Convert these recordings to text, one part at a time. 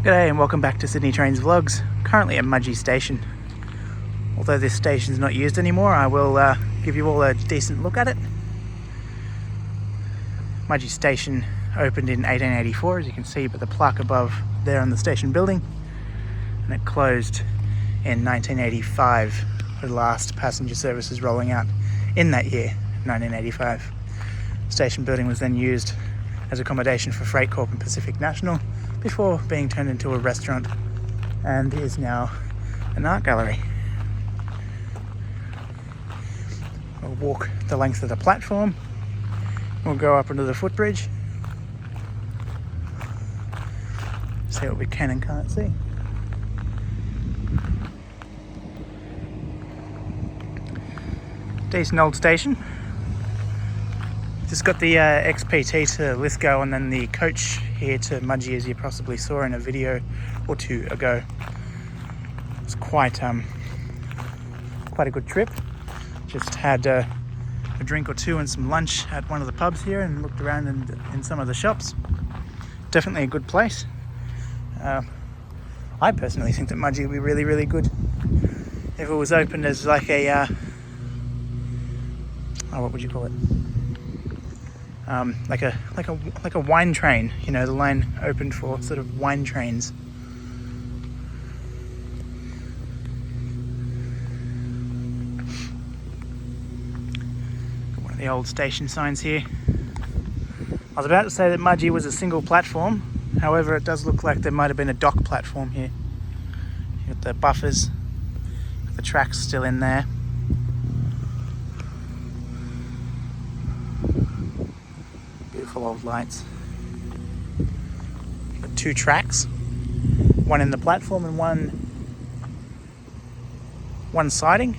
G'day and welcome back to Sydney Trains Vlogs. I'm currently at Mudgee Station. Although this station's not used anymore, I will give you all a decent look at it. Mudgee Station opened in 1884, as you can see by the plaque above there on the station building, and it closed in 1985 with the last passenger services rolling out in that year, 1985. The station building was then used as accommodation for Freight Corp and Pacific National before being turned into a restaurant and is now an art gallery. We'll walk the length of the platform. We'll go up into the footbridge, see what we can and can't see. Decent old station. Just got the XPT to Lithgow and then the coach here to Mudgee, as you possibly saw in a video or two ago. It's quite a good trip. Just had a drink or two and some lunch at one of the pubs here and looked around in some of the shops. Definitely a good place. I personally think that Mudgee would be really, really good if it was opened as like a what would you call it? Like a wine train, you know, the line opened for sort of wine trains. Got one of the old station signs here. I was about to say that Mudgee was a single platform, however it does look like there might have been a dock platform here. You got the buffers, the tracks still in there. Beautiful old lights. Got two tracks, one in the platform and one siding.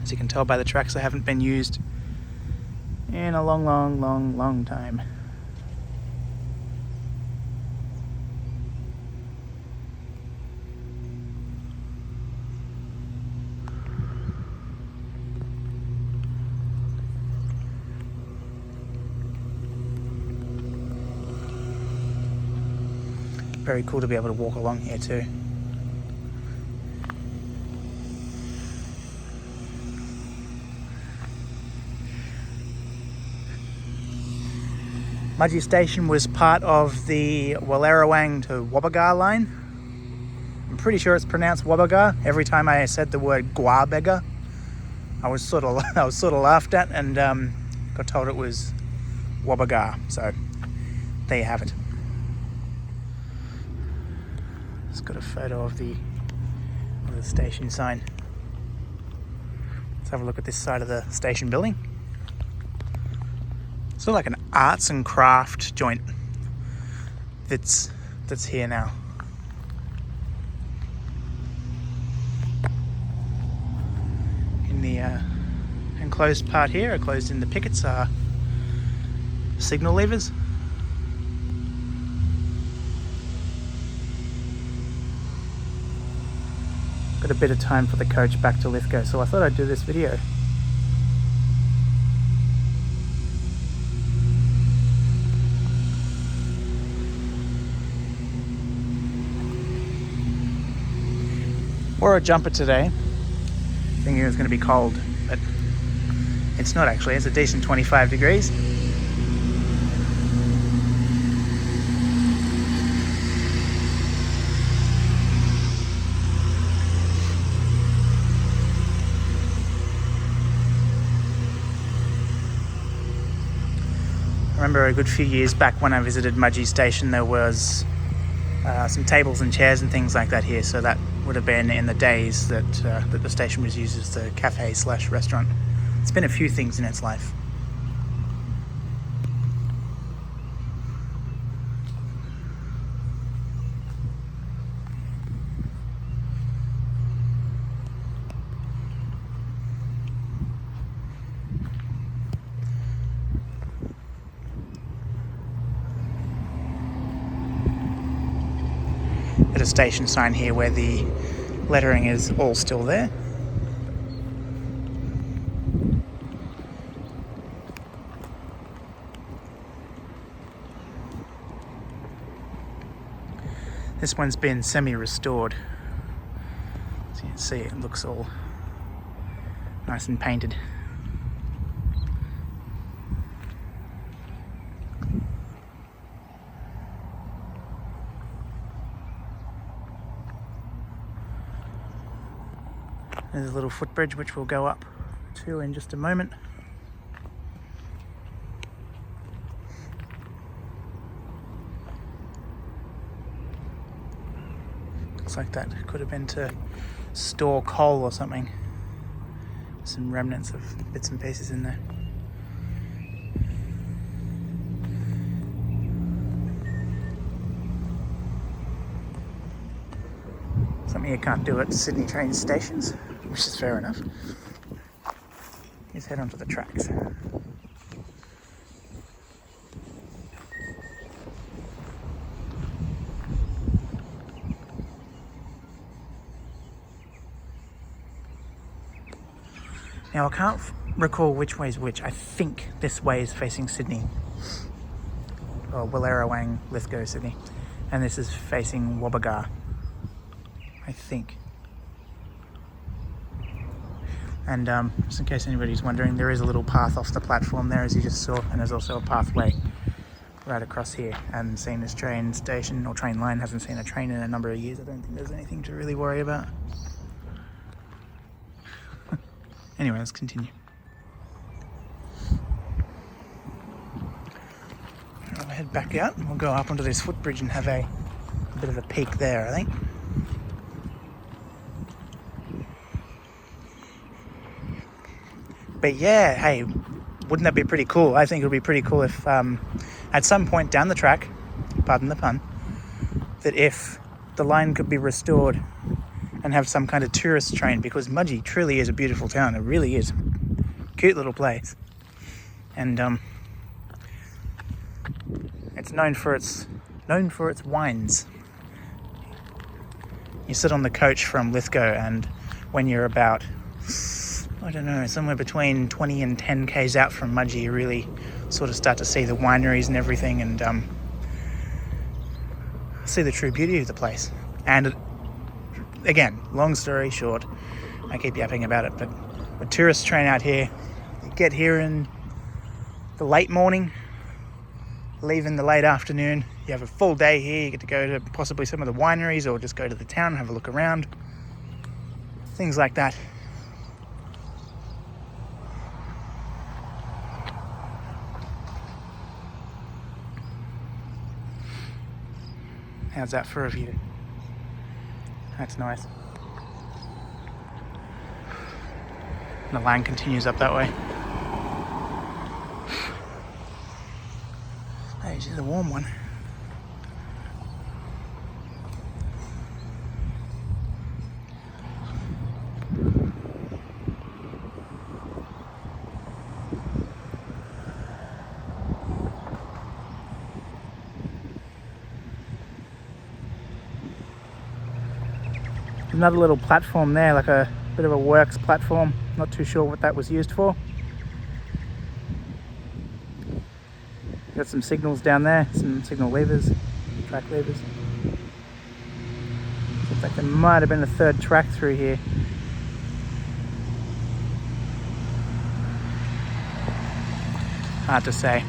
As you can tell by the tracks, they haven't been used in a long time. Very cool to be able to walk along here too. Mudgee Station was part of the Wallerawang to Wabbaga line. I'm pretty sure it's pronounced Wabbaga. Every time I said the word Guabega, I was sort of laughed at and got told it was Wabbaga. So there you have it. It's got a photo of the station sign. Let's have a look at this side of the station building. It's sort of like an arts and craft joint that's here now. In the enclosed part here, closed in the pickets, are signal levers. Got a bit of time for the coach back to Lithgow, so I thought I'd do this video. Wore a jumper today, thinking it was going to be cold, but it's not actually. It's a decent 25 degrees. I remember a good few years back when I visited Mudgee Station, there was some tables and chairs and things like that here, so that would have been in the days that the station was used as the cafe/restaurant. It's been a few things in its life. There's a station sign here where the lettering is all still there. This one's been semi-restored. So you can see it looks all nice and painted. There's a little footbridge which we'll go up to in just a moment. Looks like that could have been to store coal or something. Some remnants of bits and pieces in there. Something you can't do at Sydney train stations, which is fair enough. Let's head onto the tracks. Now I can't recall which way is which. I think this way is facing Sydney. Or Wallerawang, Lithgow, Sydney. And this is facing Wabbaga, I think. And just in case anybody's wondering, there is a little path off the platform there, as you just saw, and there's also a pathway right across here. I haven't seen this train station or train line, hasn't seen a train in a number of years. I don't think there's anything to really worry about. Anyway, let's continue. I'll head back out and we'll go up onto this footbridge and have a bit of a peek there, I think. But yeah, hey, wouldn't that be pretty cool? I think it would be pretty cool if at some point down the track, pardon the pun, that if the line could be restored and have some kind of tourist train, because Mudgee truly is a beautiful town. It really is. Cute little place. And it's known for its wines. You sit on the coach from Lithgow, and when you're about, I don't know, somewhere between 20 and 10 k's out from Mudgee, you really sort of start to see the wineries and everything, and see the true beauty of the place. And again, long story short, I keep yapping about it, but a tourist train out here, you get here in the late morning, leave in the late afternoon, you have a full day here, you get to go to possibly some of the wineries or just go to the town and have a look around, things like that. How's that for a view? That's nice. And the line continues up that way. Hey, she's a warm one. Another little platform there, like a bit of a works platform. Not too sure what that was used for. Got some signals down there, some signal levers, track levers. Looks like there might have been a third track through here. Hard to say.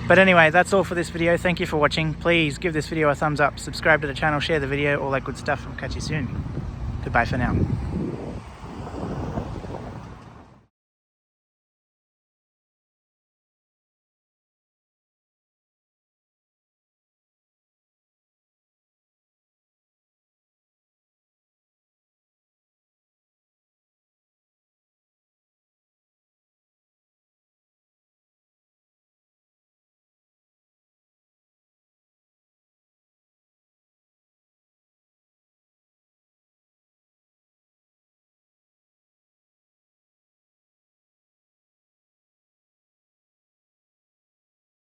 But anyway, that's all for this video. Thank you for watching. Please give this video a thumbs up, subscribe to the channel, share the video, all that good stuff, and catch you soon. Goodbye for now.